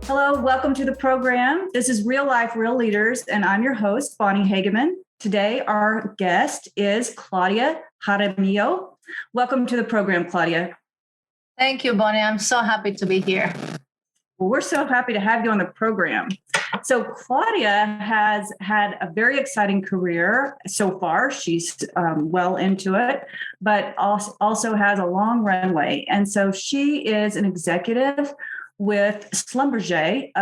Hello, welcome to the program. This is Real Life, Real Leaders, and I'm your host, Bonnie Hageman. Today, our guest is Claudia Jaramillo. Welcome to the program, Claudia. Thank you, Bonnie. I'm so happy to be here. Well, we're so happy to have you on the program. So Claudia has had a very exciting career so far. She's well into it, but also has a long runway. And so she is an executive with Schlumberger,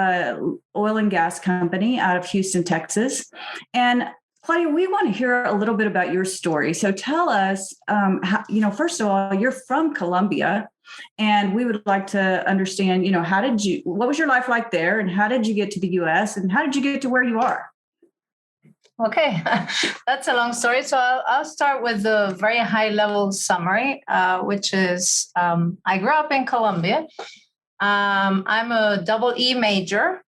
oil and gas company out of Houston, Texas. And Claudia, we want to hear a little bit about your story. So tell us, first of all, you're from Colombia, and we would like to understand, what was your life like there, and how did you get to the U.S., and how did you get to where you are? Okay, that's a long story. So I'll start with the very high level summary, which is I grew up in Colombia. I'm a double E major,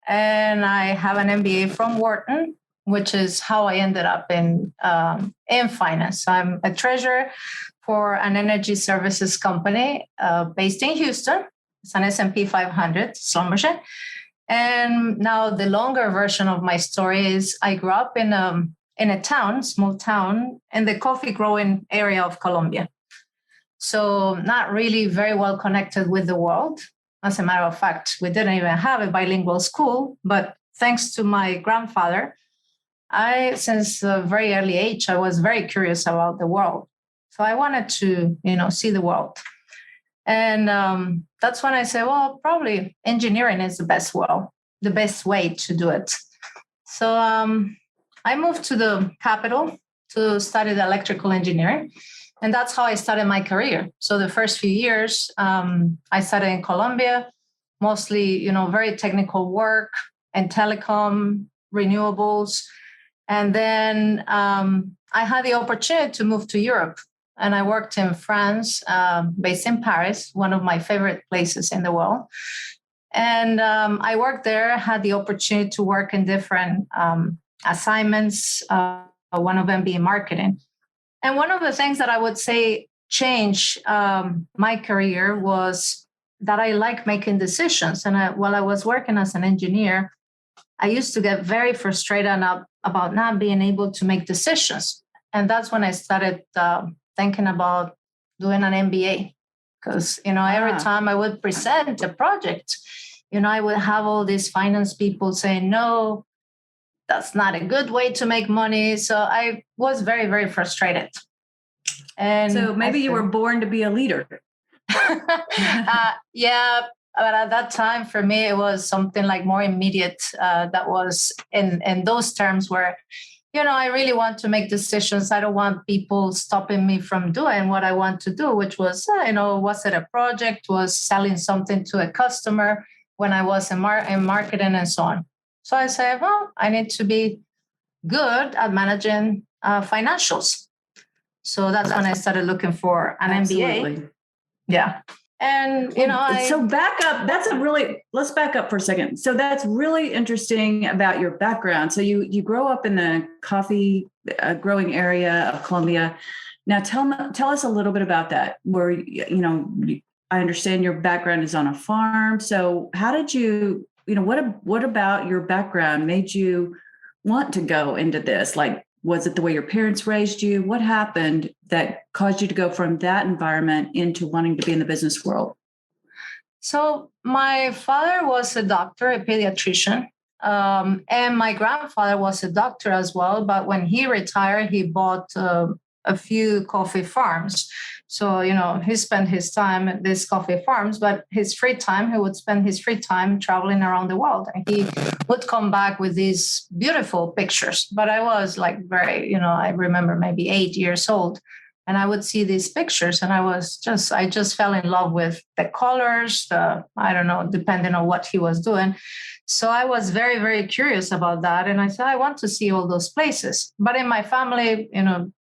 and I have an MBA from Wharton, which is how I ended up in finance. I'm a treasurer for an energy services company based in Houston. It's an S&P 500, Schlumberger. And now the longer version of my story is I grew up in a town, small town, in the coffee growing area of Colombia. So not really very well connected with the world. As a matter of fact, we didn't even have a bilingual school, but thanks to my grandfather, since a very early age, I was very curious about the world. So I wanted to, see the world. And that's when I said, well, probably engineering is the best way to do it. So I moved to the capital to study the electrical engineering. And that's how I started my career. So the first few years, I started in Colombia, mostly, very technical work and telecom, renewables. And then I had the opportunity to move to Europe. And I worked in France, based in Paris, one of my favorite places in the world. And I worked there, had the opportunity to work in different assignments, one of them being marketing. And one of the things that I would say changed my career was that I like making decisions. And while I was working as an engineer, I used to get very frustrated about not being able to make decisions. And that's when I started thinking about doing an MBA. Because, every time I would present a project, I would have all these finance people saying, no, that's not a good way to make money. So I was very, very frustrated. And so maybe you were born to be a leader. Yeah, but at that time, for me, it was something like more immediate. That was in those terms where, I really want to make decisions. I don't want people stopping me from doing what I want to do, which was, was it a project, was selling something to a customer when I was in marketing and so on. So I said, well, I need to be good at managing financials. So that's when I started looking for an MBA. Yeah. And, so back up. Let's back up for a second. So that's really interesting about your background. So you grow up in the coffee growing area of Colombia. Now tell us a little bit about that, where, I understand your background is on a farm. So how did you, what about your background made you want to go into this? Like, was it the way your parents raised you? What happened that caused you to go from that environment into wanting to be in the business world? So my father was a doctor, a pediatrician, and my grandfather was a doctor as well. But when he retired, he bought a few coffee farms. So, he spent his time at these coffee farms, but his free time, he would spend his free time traveling around the world. And he would come back with these beautiful pictures. But I was like I remember maybe 8 years old. And I would see these pictures and I just fell in love with the colors, depending on what he was doing. So I was very, very curious about that. And I said, I want to see all those places. But in my family,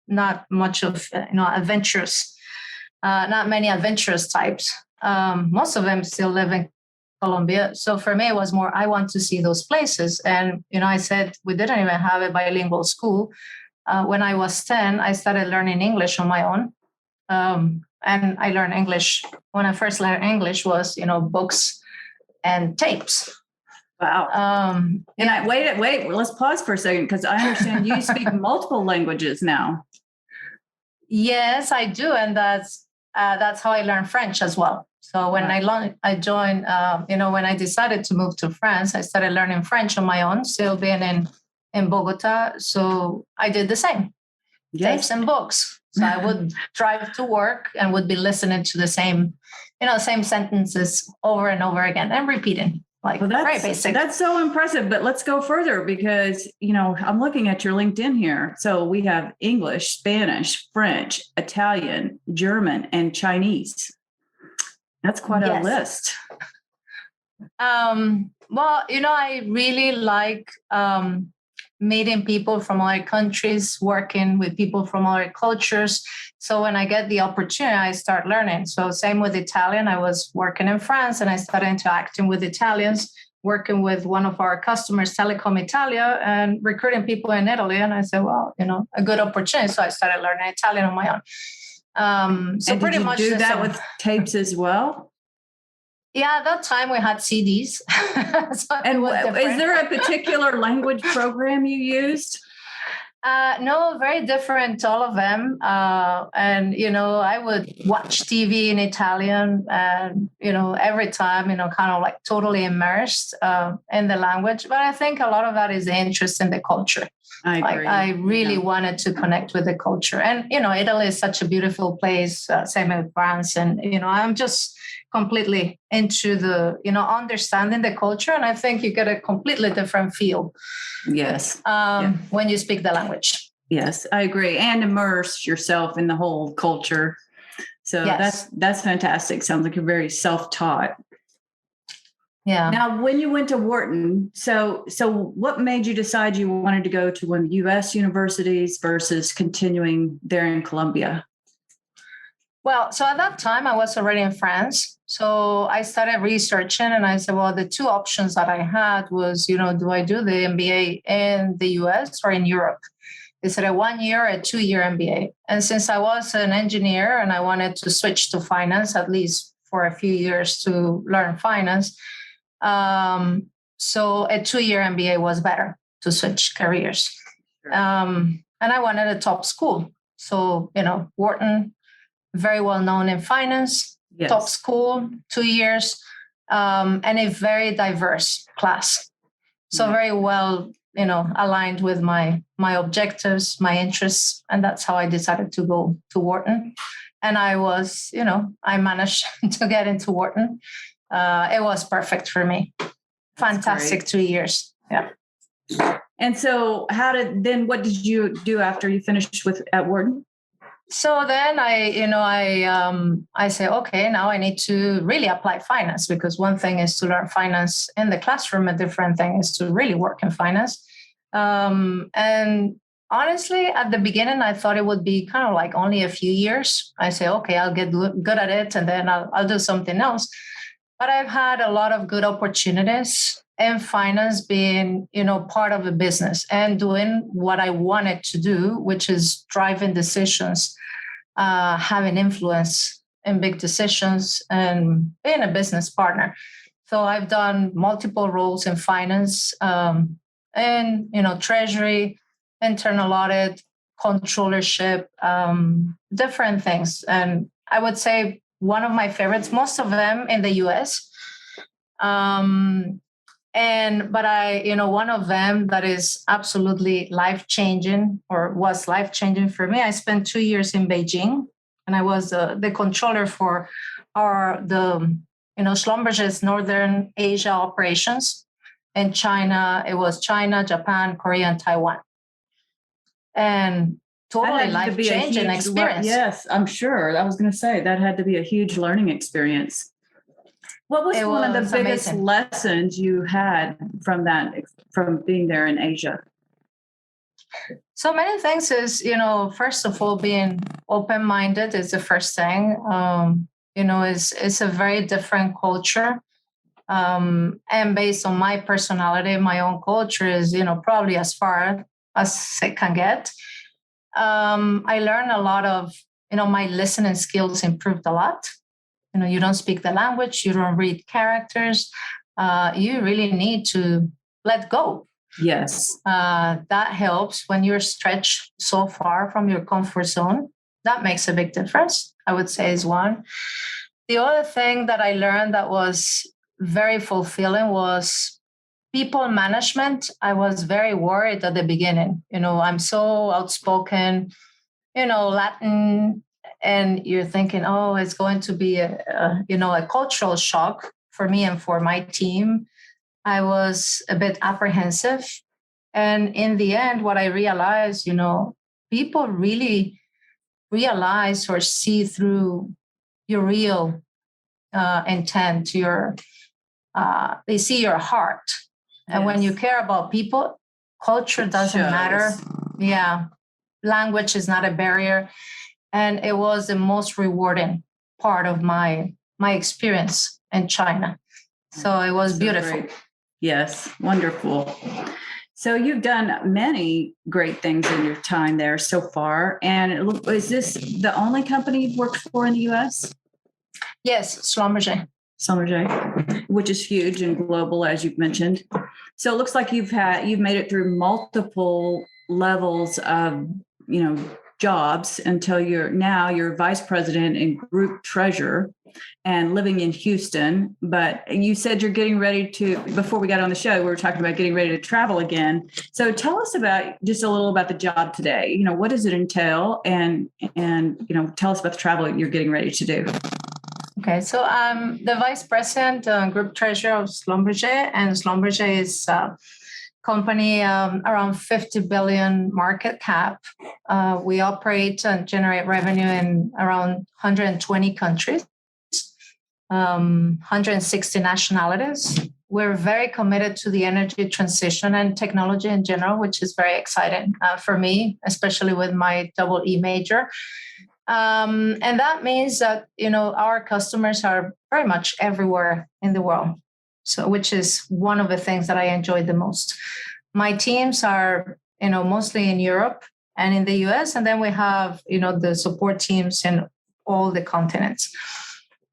not much of, adventurous, not many adventurous types. Most of them still live in Colombia. So for me, it was more, I want to see those places. And, I said, we didn't even have a bilingual school. When I was 10, I started learning English on my own. And I learned English. When I first learned English was, books and tapes. Wow. And wait, let's pause for a second, because I understand you speak multiple languages now. Yes, I do. And that's how I learned French as well. So when I joined, when I decided to move to France, I started learning French on my own, still being in Bogota. So I did the same, tapes and books. So I would drive to work and would be listening to the same sentences over and over again and repeating. Very basic. That's so impressive. But let's go further, because, I'm looking at your LinkedIn here. So we have English, Spanish, French, Italian, German, and Chinese. That's quite a list. Well, I really like meeting people from other countries, working with people from other cultures. So when I get the opportunity, I start learning. So same with Italian. I was working in France and I started interacting with Italians, working with one of our customers, Telecom Italia, and recruiting people in Italy. And I said, well, a good opportunity. So I started learning Italian on my own. So and pretty much do that with tapes as well? Yeah, at that time we had CDs. And is there a particular language program you used? No, very different, all of them. And, I would watch TV in Italian and, every time, kind of like totally immersed in the language. But I think a lot of that is the interest in the culture. I agree. I really wanted to connect with the culture. And, Italy is such a beautiful place, same with France. And, I'm just completely into the, understanding the culture. And I think you get a completely different feel. Yes. When you speak the language. Yes, I agree. And immerse yourself in the whole culture. So that's fantastic. Sounds like you're very self-taught. Yeah. Now, when you went to Wharton, so what made you decide you wanted to go to one of the U.S. universities versus continuing there in Colombia? Well, so at that time I was already in France. So I started researching and I said, well, the two options that I had was, do I do the MBA in the US or in Europe? Is it a 1 year or a 2 year MBA? And since I was an engineer and I wanted to switch to finance, at least for a few years to learn finance, so a 2 year MBA was better to switch careers. And I wanted a top school. So, Wharton, very well known in finance, top school, 2 years, and a very diverse class. So very well, aligned with my objectives, my interests. And that's how I decided to go to Wharton. And I was, I managed to get into Wharton. It was perfect for me. Fantastic 2 years. Yeah. And so what did you do after you finished at Wharton? So then I say, okay, now I need to really apply finance, because one thing is to learn finance in the classroom. A different thing is to really work in finance. And honestly, at the beginning, I thought it would be kind of like only a few years. I say, okay, I'll get good at it and then I'll do something else. But I've had a lot of good opportunities in finance, being, part of a business and doing what I wanted to do, which is driving decisions, having influence in big decisions and being a business partner. So I've done multiple roles in finance, and, treasury, internal audit, controllership, different things. And I would say one of my favorites, most of them in the US. But one of them that is absolutely life-changing, or was life-changing for me, I spent 2 years in Beijing, and I was the controller for Schlumberger's Northern Asia operations. In China, it was China, Japan, Korea, and Taiwan. And totally life-changing experience. Yes, I'm sure. I was going to say that had to be a huge learning experience. What was one of the biggest lessons you had from being there in Asia? So many things is, first of all, being open-minded is the first thing. It's a very different culture. And based on my personality, my own culture is, probably as far as it can get. I learned a lot of, my listening skills improved a lot. You don't speak the language, you don't read characters. You really need to let go. Yes. That helps when you're stretched so far from your comfort zone. That makes a big difference, I would say, is one. The other thing that I learned that was very fulfilling was people management. I was very worried at the beginning. I'm so outspoken, Latin, and you're thinking, oh, it's going to be a cultural shock for me and for my team. I was a bit apprehensive. And in the end, what I realized, people really realize or see through your real intent, they see your heart. And when you care about people, culture doesn't matter. Yeah. Language is not a barrier. And it was the most rewarding part of my experience in China. So it was beautiful. Great. Yes, wonderful. So you've done many great things in your time there so far. And is this the only company you've worked for in the U.S.? Yes, Schlumberger. Schlumberger, which is huge and global, as you've mentioned. So it looks like you've made it through multiple levels of, jobs until you're vice president and group treasurer and living in Houston. But you said you're getting ready to, before we got on the show, we were talking about getting ready to travel again. So tell us just a little about the job today. What does it entail? And tell us about the travel you're getting ready to do. Okay, so I'm the vice president, group treasurer of Schlumberger, and Schlumberger is company around 50 billion market cap. We operate and generate revenue in around 120 countries, 160 nationalities. We're very committed to the energy transition and technology in general, which is very exciting for me, especially with my double E major. And that means that, our customers are very much everywhere in the world. So, which is one of the things that I enjoy the most. My teams are, mostly in Europe and in the US. And then we have, the support teams in all the continents.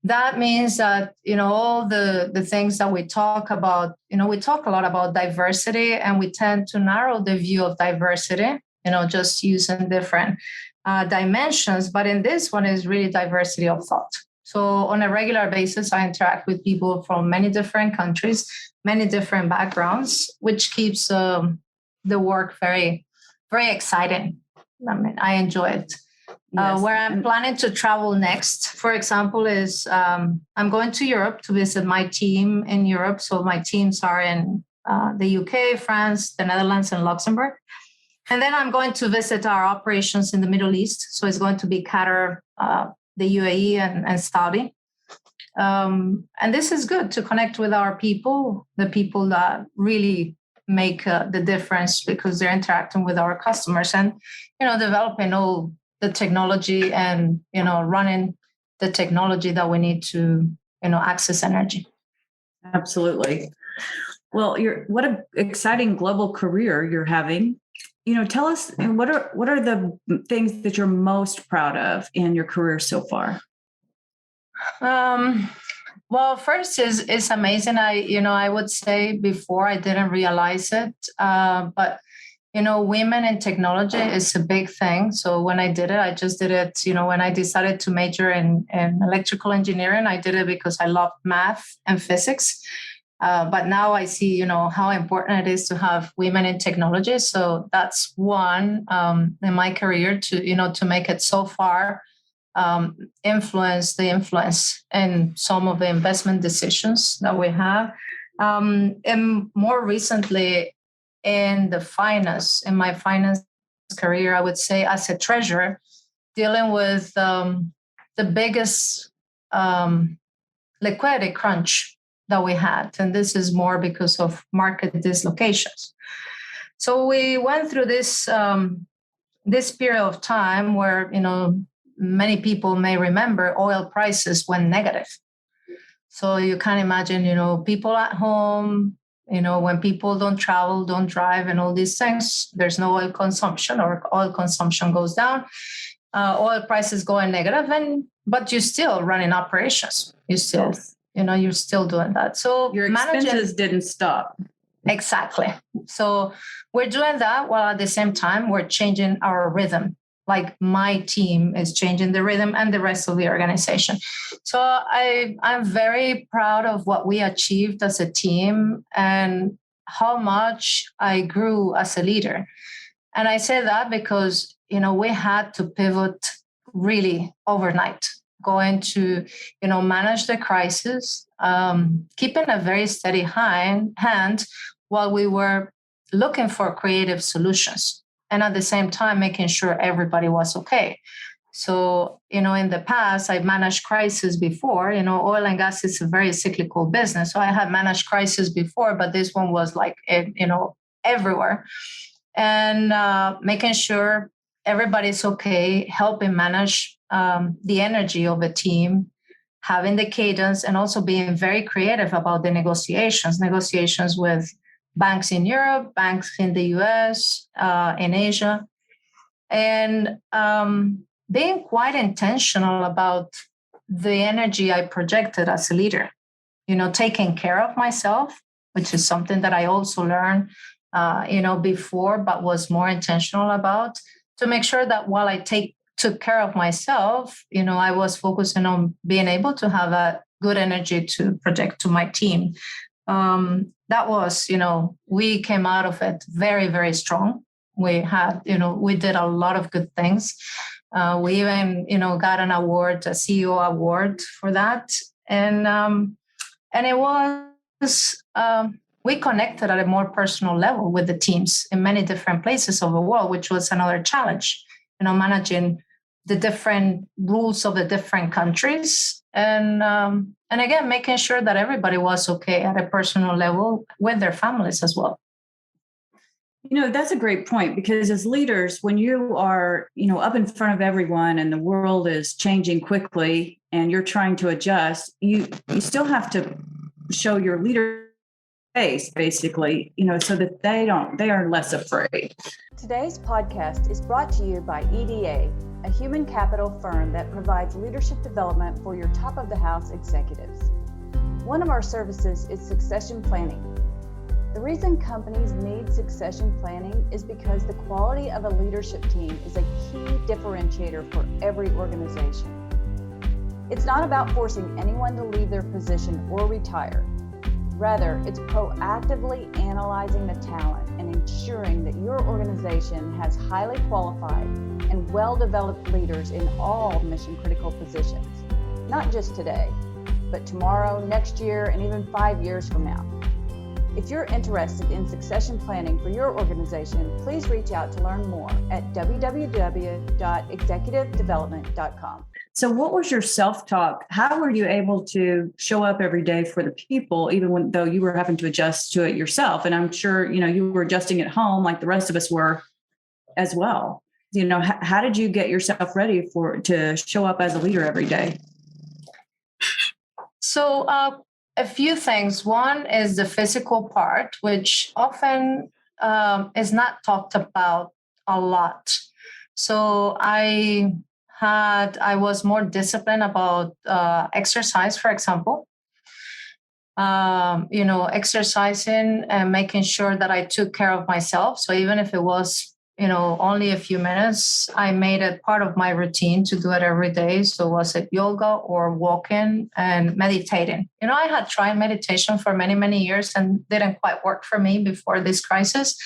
That means that, all the things that we talk about, we talk a lot about diversity, and we tend to narrow the view of diversity, just using different dimensions. But in this one is really diversity of thought. So on a regular basis, I interact with people from many different countries, many different backgrounds, which keeps the work very, very exciting. I enjoy it. Yes. Where I'm planning to travel next, for example, is I'm going to Europe to visit my team in Europe. So my teams are in the UK, France, the Netherlands, and Luxembourg. And then I'm going to visit our operations in the Middle East. So it's going to be Qatar, the UAE, and Saudi. And this is good to connect with our people, the people that really make the difference, because they're interacting with our customers and, developing all the technology and, running the technology that we need to, access energy. Absolutely. Well, what an exciting global career you're having. Tell us, what are the things that you're most proud of in your career so far? Well, first is amazing. I would say before I didn't realize it, but women in technology is a big thing. So when I did it, I just did it. When I decided to major in electrical engineering, I did it because I love math and physics. But now I see, how important it is to have women in technology. So that's one in my career to make it so far, influence in some of the investment decisions that we have. And more recently in my finance career, I would say as a treasurer, dealing with the biggest liquidity crunch that we had. And this is more because of market dislocations. So we went through this period of time where, many people may remember oil prices went negative. So you can imagine, people at home, when people don't travel, don't drive and all these things, there's no oil consumption, or oil consumption goes down. oil prices going negative, but you're still running operations. You still, Yes. You're still doing that. So Your expenses didn't stop. Exactly. So we're doing that while at the same time we're changing our rhythm. Like my team is changing the rhythm and the rest of the organization. So I'm very proud of what we achieved as a team and how much I grew as a leader. And I say that because, we had to pivot really overnight, going to, manage the crisis, keeping a very steady hand while we were looking for creative solutions. And at the same time, making sure everybody was okay. So, in the past, I've managed crisis before. Oil and gas is a very cyclical business. So I had managed crisis before, but this one was like, everywhere. And making sure everybody's okay, helping manage the energy of a team, having the cadence, and also being very creative about the negotiations with banks in Europe, banks in the US, in Asia, and being quite intentional about the energy I projected as a leader, taking care of myself, which is something that I also learned, before, but was more intentional about, to make sure that while I took care of myself, I was focusing on being able to have a good energy to project to my team. That was, we came out of it very, very strong. We had, we did a lot of good things. We even, got an award, a CEO award for that. And it was, we connected at a more personal level with the teams in many different places of the world, which was another challenge, managing the different rules of the different countries. And again, making sure that everybody was okay at a personal level with their families as well. That's a great point, because as leaders, when you are, up in front of everyone and the world is changing quickly and you're trying to adjust, you still have to show your leader face, basically, so that they are less afraid. Today's podcast is brought to you by EDA, a human capital firm that provides leadership development for your top of the house executives. One of our services is succession planning. The reason companies need succession planning is because the quality of a leadership team is a key differentiator for every organization. It's not about forcing anyone to leave their position or retire. Rather, it's proactively analyzing the talent and ensuring that your organization has highly qualified and well-developed leaders in all mission-critical positions, not just today, but tomorrow, next year, and even 5 years from now. If you're interested in succession planning for your organization, please reach out to learn more at www.executivedevelopment.com. So what was your self-talk? How were you able to show up every day for the people, even though you were having to adjust to it yourself? And I'm sure, you were adjusting at home like the rest of us were as well. How did you get yourself ready to show up as a leader every day? So a few things. One is the physical part, which often is not talked about a lot. So I was more disciplined about exercise, for example. Exercising and making sure that I took care of myself. So even if it was, only a few minutes, I made it part of my routine to do it every day. So was it yoga or walking and meditating? I had tried meditation for many, many years and didn't quite work for me before this crisis.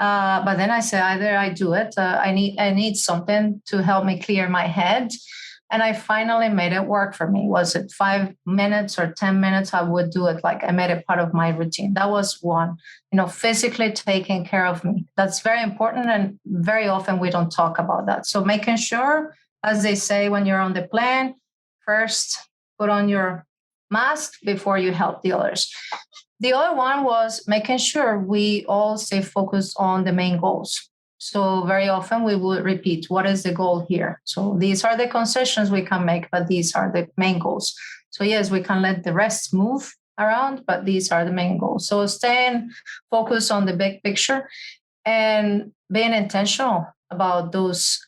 But then I said, either I do it, I need something to help me clear my head. And I finally made it work for me. Was it 5 minutes or 10 minutes? I would do it. Like I made it part of my routine. That was one, physically taking care of me. That's very important. And very often we don't talk about that. So making sure, as they say, when you're on the plane, first put on your mask before you help the others. The other one was making sure we all stay focused on the main goals. So very often we will repeat, what is the goal here? So these are the concessions we can make, but these are the main goals. So yes, we can let the rest move around, but these are the main goals. So staying focused on the big picture and being intentional about those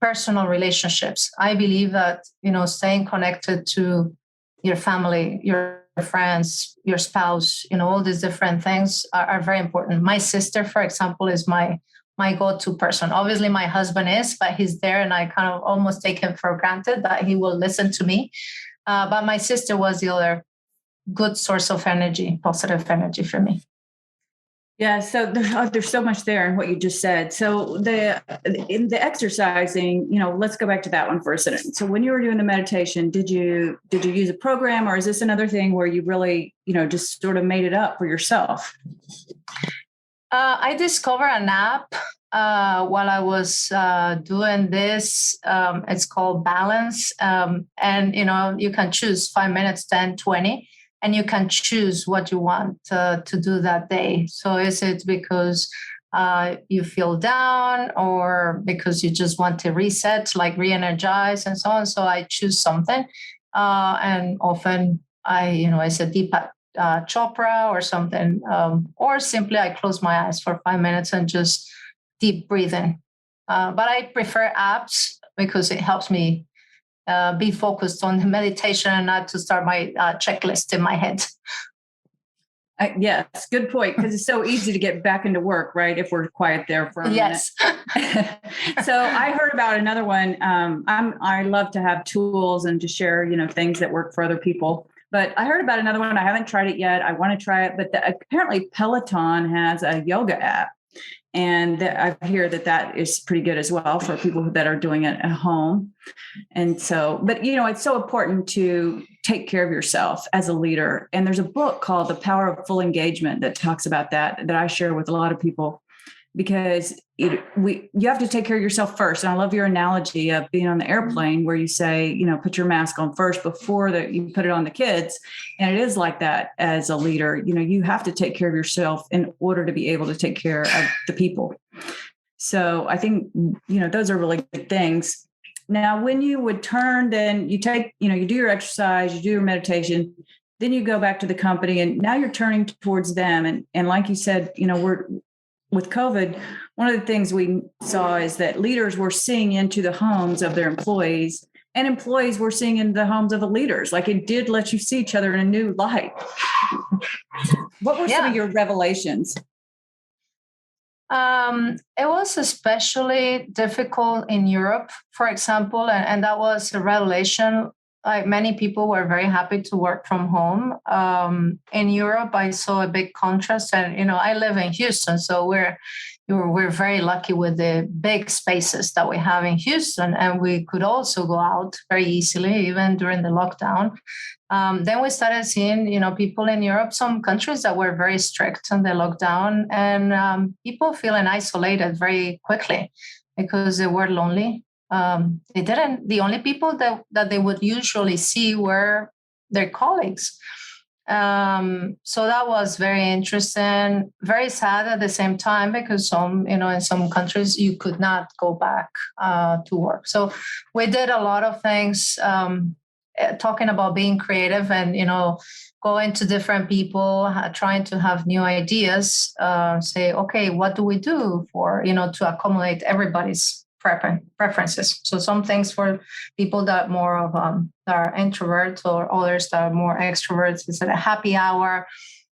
personal relationships. I believe that, staying connected to your family, your friends, your spouse, all these different things are very important. My sister, for example, is my go-to person. Obviously, my husband is, but he's there, and I kind of almost take him for granted that he will listen to me. But my sister was the other good source of energy, positive energy for me. Yeah, so there's so much there in what you just said. So in the exercising, let's go back to that one for a second. So when you were doing the meditation, did you use a program, or is this another thing where you really, just sort of made it up for yourself? I discovered an app while I was doing this. It's called Balance. And, you can choose 5 minutes, 10, 20. And you can choose what you want to do that day. So is it because you feel down, or because you just want to reset, like re-energize and so on? So I choose something. And often it's a Deepak Chopra or something. Or simply I close my eyes for 5 minutes and just deep breathing. But I prefer apps because it helps me be focused on the meditation and not to start my checklist in my head. Yes, good point, because it's so easy to get back into work, right? If we're quiet there for a minute. So I heard about another one. I love to have tools and to share, things that work for other people. But I heard about another one. I haven't tried it yet. I want to try it. But apparently Peloton has a yoga app. And I hear that is pretty good as well for people that are doing it at home. And so, but it's so important to take care of yourself as a leader. And there's a book called The Power of Full Engagement that talks about that I share with a lot of people, because you have to take care of yourself first. And I love your analogy of being on the airplane where you say, put your mask on first before you put it on the kids. And it is like that as a leader. You have to take care of yourself in order to be able to take care of the people. So I think, those are really good things. Now, when you would turn, then you take, you do your exercise, you do your meditation, then you go back to the company, and now you're turning towards them. And like you said, with COVID, one of the things we saw is that leaders were seeing into the homes of their employees, and employees were seeing into the homes of the leaders. Like, it did let you see each other in a new light. What were some of your revelations? It was especially difficult in Europe, for example, and that was a revelation. Like, many people were very happy to work from home. In Europe, I saw a big contrast, and I live in Houston, so we're very lucky with the big spaces that we have in Houston, and we could also go out very easily, even during the lockdown. Then we started seeing, people in Europe, some countries that were very strict on the lockdown, and people feeling isolated very quickly because they were lonely. The only people that they would usually see were their colleagues. So that was very interesting, very sad at the same time, because in some countries you could not go back to work. So we did a lot of things, talking about being creative and, going to different people, trying to have new ideas, say, okay, what do we do for, to accommodate everybody's preferences. So some things for people that more of that are introverts, or others that are more extroverts. Is it a happy hour,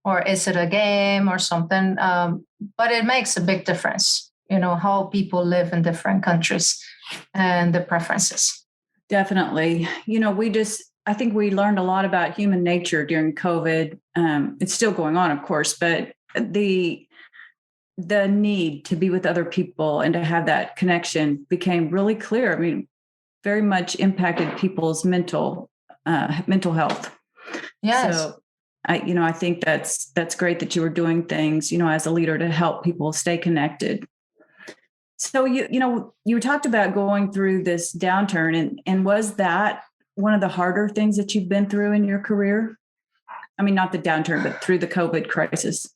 or is it a game or something? But it makes a big difference, how people live in different countries and the preferences. Definitely. I think we learned a lot about human nature during COVID. It's still going on, of course, but the need to be with other people and to have that connection became really clear. I mean, very much impacted people's mental health. Yes. So I think that's great that you were doing things, as a leader to help people stay connected. So you talked about going through this downturn, and was that one of the harder things that you've been through in your career? I mean, not the downturn, but through the COVID crisis.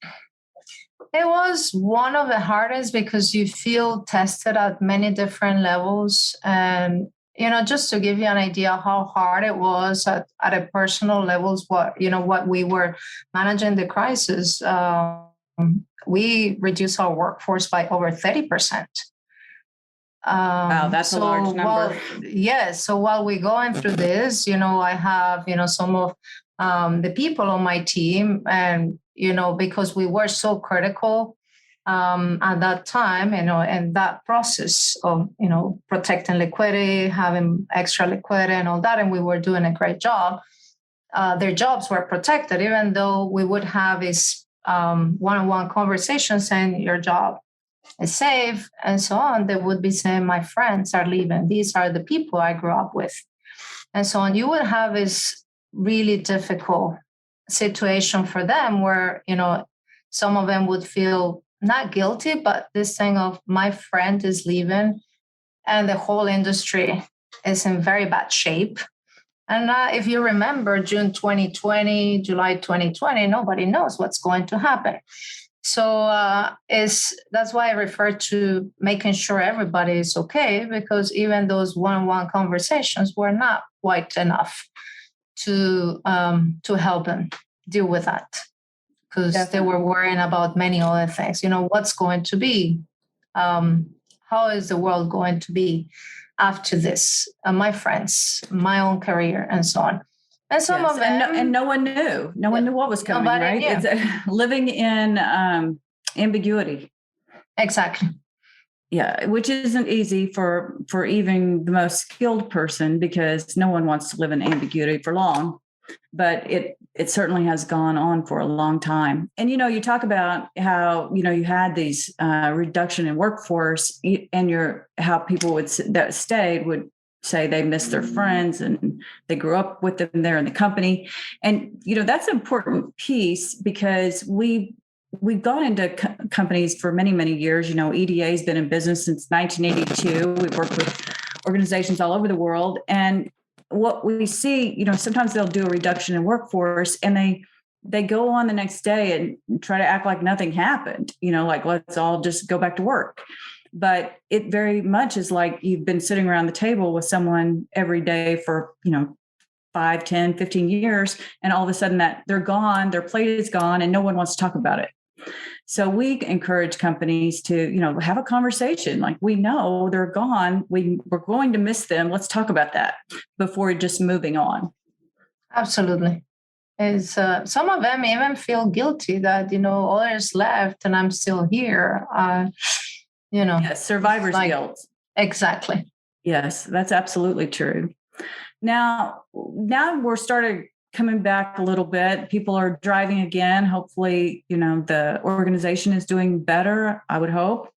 It was one of the hardest because you feel tested at many different levels. And, just to give you an idea how hard it was at a personal levels, what we were managing the crisis, we reduced our workforce by over 30%. Wow, that's a large number. So while we're going through this, I have, some of the people on my team, and, because we were so critical at that time, and that process of, protecting liquidity, having extra liquidity and all that, and we were doing a great job. Their jobs were protected, even though we would have this one-on-one conversation saying your job is safe and so on. They would be saying, my friends are leaving. These are the people I grew up with. And so on. You would have this really difficult situation for them where, some of them would feel not guilty, but this thing of my friend is leaving and the whole industry is in very bad shape. And if you remember June 2020, July 2020, nobody knows what's going to happen. So that's why I refer to making sure everybody is okay, because even those one-on-one conversations were not quite enough to help them deal with that, because they were worrying about many other things. What's going to be? How is the world going to be after this? My friends, my own career, and so on. And some of them, and no one knew. No one knew what was coming. Right? It's living in ambiguity. Exactly. Yeah, which isn't easy for even the most skilled person, because no one wants to live in ambiguity for long. But it certainly has gone on for a long time. And you talk about how you had these reduction in workforce, and how people that stayed would say they miss their friends and they grew up with them there in the company. And that's an important piece, because we've gone into companies for many, many years. EDA has been in business since 1982. We've worked with organizations all over the world. And what we see, sometimes they'll do a reduction in workforce and they go on the next day and try to act like nothing happened, like let's all just go back to work. But it very much is like you've been sitting around the table with someone every day for, 5, 10, 15 years. And all of a sudden that they're gone, their plate is gone, and no one wants to talk about it. So we encourage companies to, have a conversation. Like, we know they're gone. We're going to miss them. Let's talk about that before just moving on. Absolutely. Some of them even feel guilty that, others left and I'm still here. Yes, survivor's guilt. Exactly. Yes, that's absolutely true. Now we're started coming back a little bit. People are driving again. Hopefully, the organization is doing better, I would hope.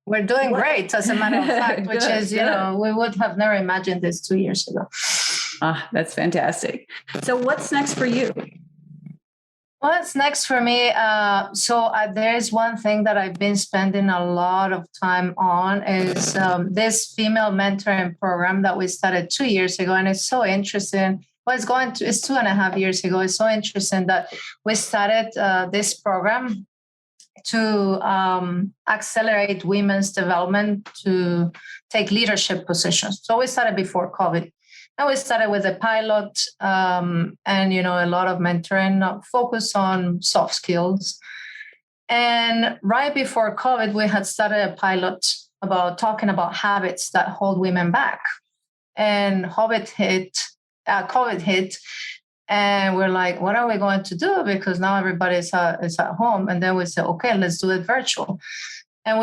We're doing great, as a matter of fact, which is, we would have never imagined this 2 years ago. That's fantastic. So what's next for you? What's next for me? There's one thing that I've been spending a lot of time on is this female mentoring program that we started 2 years ago. And it's so interesting. Well, it's 2.5 years ago. It's so interesting that we started this program to accelerate women's development to take leadership positions. So we started before COVID. And we started with a pilot and, a lot of mentoring, focus on soft skills. And right before COVID, we had started a pilot about talking about habits that hold women back. And COVID hit. And we're like, what are we going to do? Because now everybody is at home. And then we said, okay, let's do it virtual. And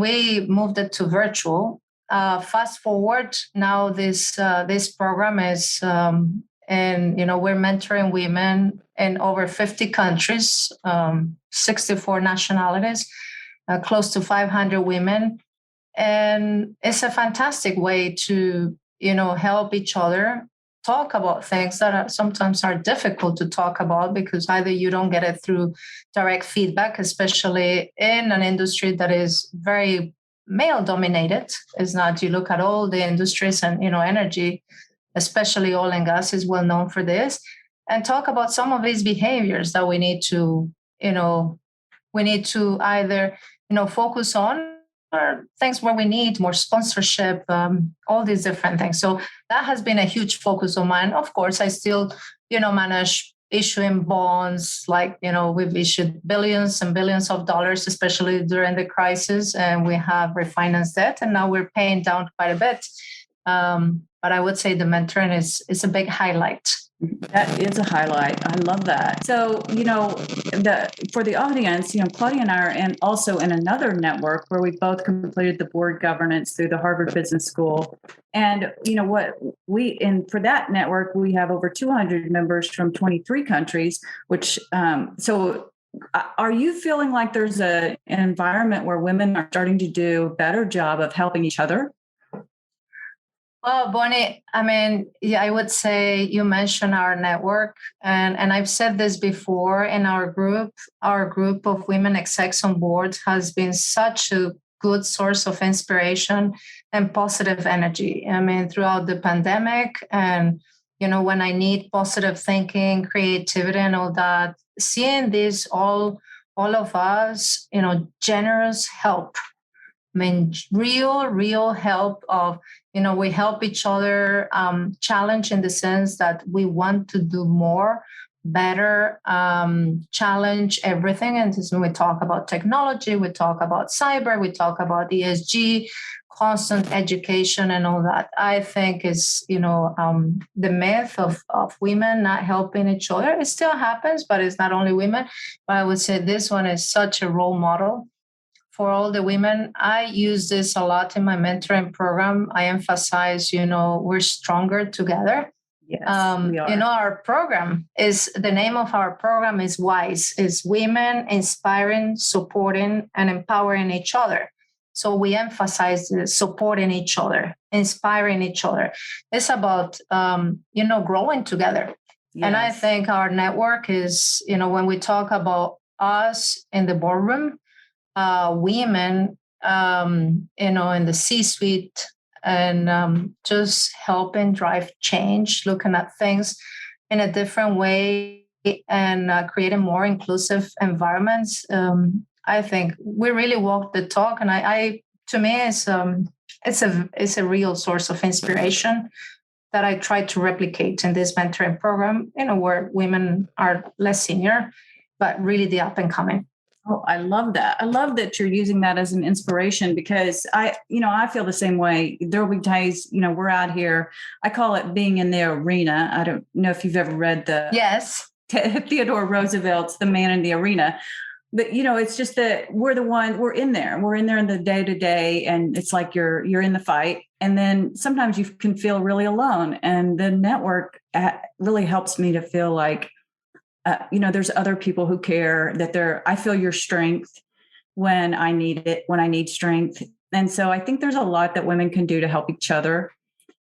we moved it to virtual. Fast forward, now this program is, and we're mentoring women in over 50 countries, 64 nationalities, close to 500 women, and it's a fantastic way to help each other talk about things that sometimes are difficult to talk about, because either you don't get it through direct feedback, especially in an industry that is very male dominated. Is not, you look at all the industries and energy, especially oil and gas, is well known for this, and talk about some of these behaviors that we need to either focus on, or things where we need more sponsorship, all these different things. So that has been a huge focus of mine. Of course, I still manage issuing bonds, like, we've issued billions and billions of dollars, especially during the crisis, and we have refinanced debt, and now we're paying down quite a bit. But I would say the mentoring is a big highlight. That is a highlight. I love that. So, for the audience, Claudia and I are also in another network where we both completed the board governance through the Harvard Business School. And, for that network, we have over 200 members from 23 countries, which, so are you feeling like there's an environment where women are starting to do a better job of helping each other? Well, Bonnie, I would say you mentioned our network, and I've said this before in our group. Our group of women execs on board has been such a good source of inspiration and positive energy. Throughout the pandemic, and when I need positive thinking, creativity, and all that, seeing this all of us, generous help. Real help of, we help each other challenge in the sense that we want to do more, better, challenge everything. And when we talk about technology, we talk about cyber, we talk about ESG, constant education and all that. I think is, the myth of women not helping each other. It still happens, but it's not only women. But I would say this one is such a role model for all the women. I use this a lot in my mentoring program. I emphasize, we're stronger together. Yes, we are. Our program the name of our program is WISE, is Women Inspiring, Supporting, and Empowering Each Other. So we emphasize supporting each other, inspiring each other. It's about, growing together. Yes. And I think our network is, when we talk about us in the boardroom, women, in the C-suite, and just helping drive change, looking at things in a different way, and creating more inclusive environments. I think we really walk the talk, and I to me, it's a real source of inspiration that I try to replicate in this mentoring program. Where women are less senior, but really the up and coming. Oh, I love that. I love that you're using that as an inspiration, because I feel the same way. There'll be days, we're out here. I call it being in the arena. I don't know if you've ever read Yes. Theodore Roosevelt's The Man in the Arena. But, it's just that we're in there. We're in there in the day to day. And it's like you're in the fight. And then sometimes you can feel really alone. And the network really helps me to feel like, there's other people who care, I feel your strength when I need it, when I need strength. And so I think there's a lot that women can do to help each other.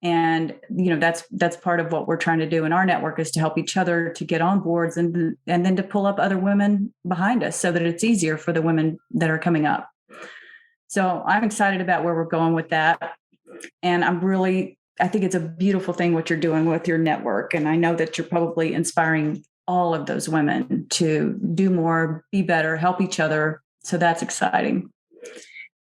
And, that's part of what we're trying to do in our network, is to help each other to get on boards and then to pull up other women behind us so that it's easier for the women that are coming up. So I'm excited about where we're going with that. And I think it's a beautiful thing what you're doing with your network. And I know that you're probably inspiring all of those women to do more, be better, help each other. So that's exciting.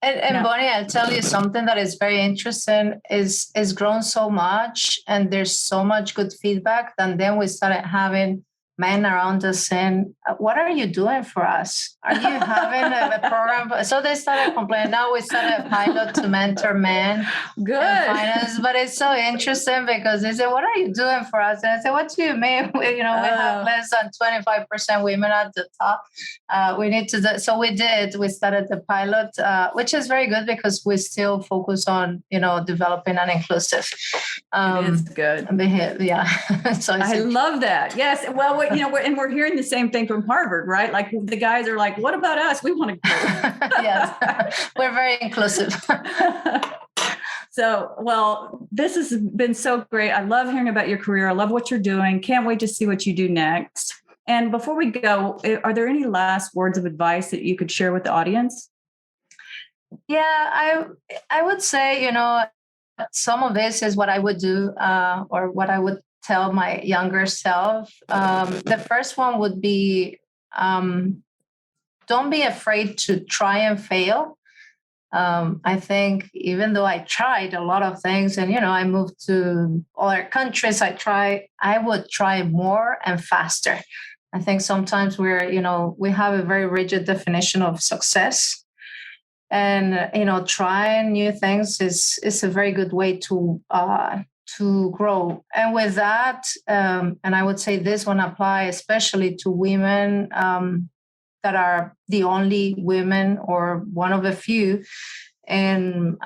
And Bonnie, I'll tell you something that is very interesting, is grown so much, and there's so much good feedback. And then we started having men around us saying, what are you doing for us? Are you having a program? So they started complaining. Now we started a pilot to mentor men. Good. Finance. But it's so interesting because they say, what are you doing for us? And I say, what do you mean? We have less than 25% women at the top. We need to do. So we started the pilot, which is very good because we still focus on, developing an inclusive. It is good. Behavior. Yeah. So I love that. Yes. Well, and we're hearing the same thing from Harvard, right? Like the guys are like, what about us? We want to go. Yes, we're very inclusive. So, well, this has been so great. I love hearing about your career. I love what you're doing. Can't wait to see what you do next. And before we go, are there any last words of advice that you could share with the audience? Yeah, I would say, some of this is what I would do, or what I would tell my younger self. The first one would be, don't be afraid to try and fail. I think even though I tried a lot of things and, I moved to other countries, I would try more and faster. I think sometimes we have a very rigid definition of success. And, trying new things is a very good way to grow. And with that, and I would say this one apply especially to women that are the only women or one of a few in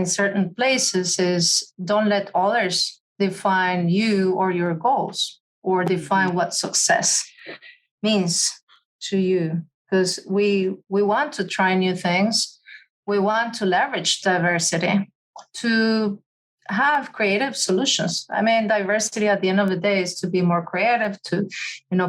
certain places, is don't let others define you or your goals or define what success means to you. Because we want to try new things. We want to leverage diversity to have creative solutions. I mean, diversity at the end of the day is to be more creative, to,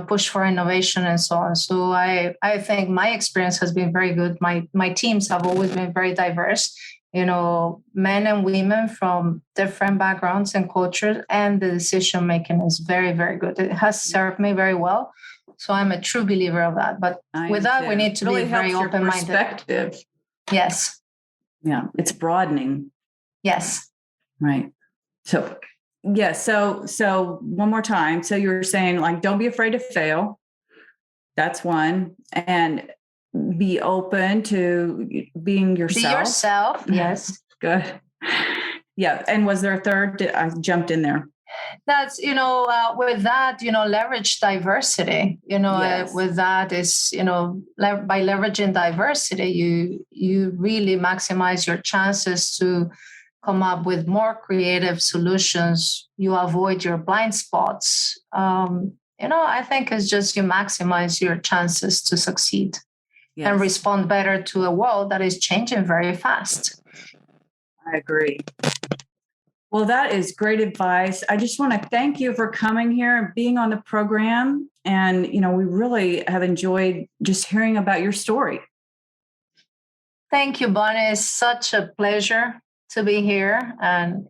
push for innovation and so on. So I think my experience has been very good. My teams have always been very diverse, men and women from different backgrounds and cultures, and the decision making is very, very good. It has served me very well. So I'm a true believer of that. But with that, we need to be very open-minded. Perspective. Yes. Yeah, it's broadening. Yes. Right. So, yeah. So one more time. So you were saying, like, don't be afraid to fail. That's one. And be open to being yourself. Be yourself. Yes. Good. Yeah. And was there a third? I jumped in there. That's, with that, leverage diversity, Yes. With that is, by leveraging diversity, you really maximize your chances to come up with more creative solutions. You avoid your blind spots. I think it's just you maximize your chances to succeed. Yes. And respond better to a world that is changing very fast. I agree. Well, that is great advice. I just want to thank you for coming here and being on the program. And, we really have enjoyed just hearing about your story. Thank you, Bonnie. It's such a pleasure to be here. And,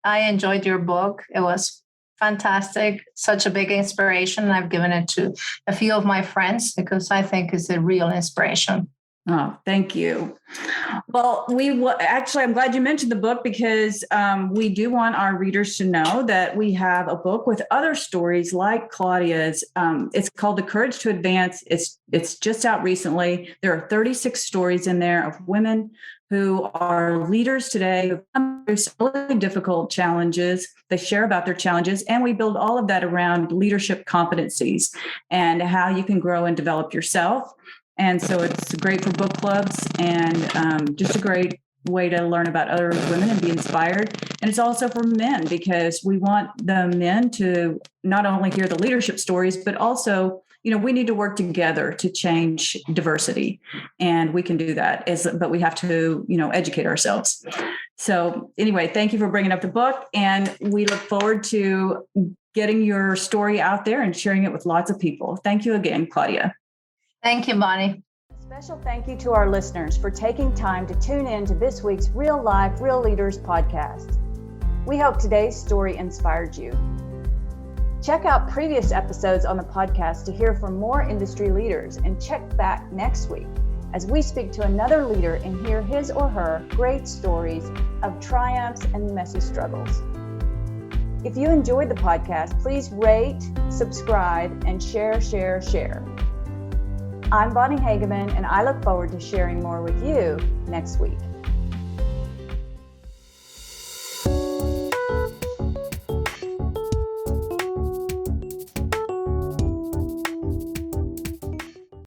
I enjoyed your book. It was fantastic. Such a big inspiration. I've given it to a few of my friends because I think it's a real inspiration. Oh, thank you. Well, actually, I'm glad you mentioned the book because we do want our readers to know that we have a book with other stories like Claudia's. It's called The Courage to Advance. It's just out recently. There are 36 stories in there of women who are leaders today, who come through some really difficult challenges. They share about their challenges, and we build all of that around leadership competencies and how you can grow and develop yourself. And so it's great for book clubs and just a great way to learn about other women and be inspired. And it's also for men because we want the men to not only hear the leadership stories, but also, we need to work together to change diversity. And we can do that, but we have to, educate ourselves. So anyway, thank you for bringing up the book. And we look forward to getting your story out there and sharing it with lots of people. Thank you again, Claudia. Thank you, Bonnie. Special thank you to our listeners for taking time to tune in to this week's Real Life, Real Leaders podcast. We hope today's story inspired you. Check out previous episodes on the podcast to hear from more industry leaders, and check back next week as we speak to another leader and hear his or her great stories of triumphs and messy struggles. If you enjoyed the podcast, please rate, subscribe, and share. I'm Bonnie Hageman, and I look forward to sharing more with you next week.